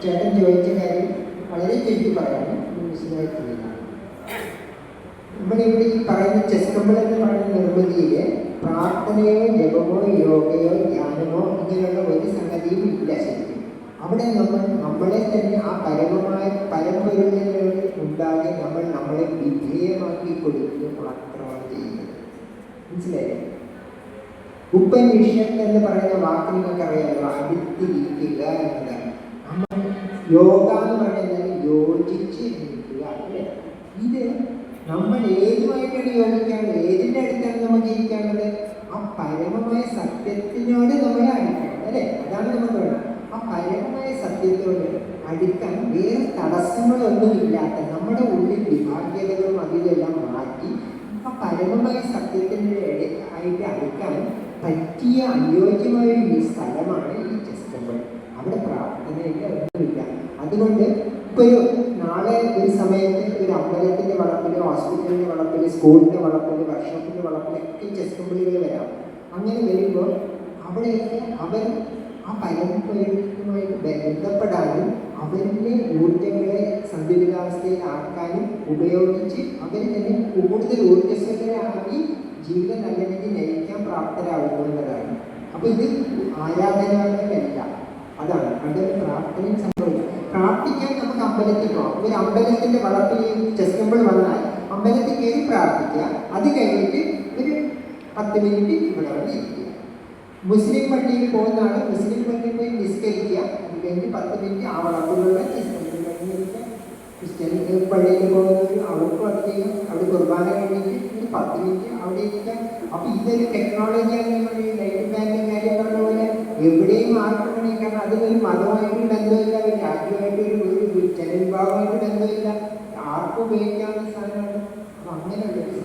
ചേട്ടൻ ചോദിച്ച കാര്യം വളരെ ചുരുക്കി പറയാനും വിശദമായി ചെയ്യുന്നതാണ്. നമ്മളിവിടെ ഈ പറയുന്ന ചെസ് കമ്പിൾ എന്ന് പറയുന്ന നിർമ്മിതിയിൽ പ്രാർത്ഥനയോ ജപമോ യോഗയോ ധ്യാനമോ ഇങ്ങനെയുള്ള ഒരു സംഗതിയും ഇല്ല. ശരിക്കും അവിടെ നമ്മളെ തന്നെ ആ പരമ്പൊരുളിനോട് ഉണ്ടാകെ നമ്മളെ വിധേയമാക്കി കൊടുക്കുക മാത്രമാണ് ചെയ്യുന്നത്. മനസ്സിലായോ? ഉപനിഷത്ത് എന്ന് പറയുന്ന വാക്ക് നിങ്ങൾക്ക് അറിയാമല്ലോ, അടുത്തിരിക്കുക എന്നതാണ്. നമ്മൾ യോഗ എന്ന് പറയുന്നത് യോജിച്ച് നിൽക്കുക അല്ലേ? ഇത് നമ്മൾ ഏതുമായിട്ടാണ് യോജിക്കാനുള്ളത്? ഏതിൻ്റെ അടുത്താണ് നമുക്ക് ഇരിക്കാനുള്ളത്? ആ പരമമായ സത്യത്തിനോട് നമ്മളെ അടുക്കണം അല്ലേ? അതാണ് നമ്മൾ വേണം. ആ പരമമായ സത്യത്തോട് അടുക്കാൻ വേറെ തടസ്സങ്ങളൊന്നുമില്ലാത്ത നമ്മുടെ ഉള്ളിൽ വിഭാഗ്യതകളും അതിലെല്ലാം മാറ്റി ആ പരമമായ സത്യത്തിൻ്റെ ആയിട്ട് അടുക്കാൻ പറ്റിയ അനുയോജ്യമായ ഈ സ്ഥലമാണ് ഈ ചെസ് ടെമ്പിൾ. അവിടെ പ്രാർത്ഥനയില്ല, ഒന്നുമില്ല. അതുകൊണ്ട് ഇപ്പോൾ നാളെ ഒരു സമയത്ത് ഒരു അമ്പലത്തിൻ്റെ വളപ്പിൽ, ഹോസ്പിറ്റലിൻ്റെ വളപ്പിൽ, സ്കൂളിൻ്റെ വളപ്പിൽ, വർക്ക്ഷോപ്പിൻ്റെ വളപ്പിലൊക്കെ ചെസ് ടെമ്പിളുകൾ വരാം. അങ്ങനെ വരുമ്പോൾ അവിടെയൊക്കെ അവർ ആ പരമ്പരയുമായിട്ട് ബന്ധപ്പെടാനും അവരുടെ ഊർജ്ജങ്ങളെ സന്തുലിതാവസ്ഥയിലാക്കാനും ഉപയോഗിച്ച് അവർ തന്നെ കൂടുതൽ ഊർജ്ജസ്വലരായി ജീവിതം നല്ല രീതിയിൽ നയിക്കാൻ പ്രാപ്തരാകുന്നു എന്നതാണ്. അപ്പോൾ ഇത് ആരാധനാലയമല്ല, അതാണ് അവിടെ പ്രാർത്ഥനയും സംഭവിക്കും. പ്രാർത്ഥിക്കാൻ നമുക്ക് അമ്പലത്തിൽ പോകാം. ഒരു അമ്പലത്തിൻ്റെ വളപ്പിൽ ചെസ് ടെമ്പിൾ വന്നാൽ അമ്പലത്തിൽ കയറി പ്രാർത്ഥിക്കുക. അത് കഴിഞ്ഞിട്ട് ഒരു 10 മിനിറ്റ് ഇവിടെ വന്ന് ഇരിക്കുക. മുസ്ലിം പള്ളിയിൽ പോകുന്ന ആൾ മുസ്ലിം പള്ളിയിൽ പോയി നിസ്കരിക്കുക. അത് കഴിഞ്ഞ് 10 മിനിറ്റ് ആ വളപ്പിലുള്ള ചെസ് ടെമ്പിൾ കഴിഞ്ഞിരിക്കുക. ക്രിസ്ത്യൻ പള്ളിയിൽ പോകുന്നവർ അവർക്കും അത് ചെയ്യാം. അവിടെ കുർബാന കഴിഞ്ഞിട്ട് ഒരു 10 മിനിറ്റ് അവിടെ ഇരിക്കാം. അപ്പോൾ ഇതൊരു ടെക്നോളജിയാണ്. നമ്മൾ ഈ ലൈഫ് ബാങ്കിൻ്റെ കാര്യം പറഞ്ഞ പോലെ എവിടെയും ആർക്കും വേണമെങ്കിൽ, കാരണം അതിനൊരു മതമായിട്ട് ബന്ധമില്ല, ഒരു രാജ്യമായിട്ട് ഒരു ജനവിഭാഗമായിട്ട് ബന്ധമില്ല, ആർക്കും ഉപയോഗിക്കാവുന്ന സാധനമാണ്. അപ്പോൾ അങ്ങനെയുള്ളൊരു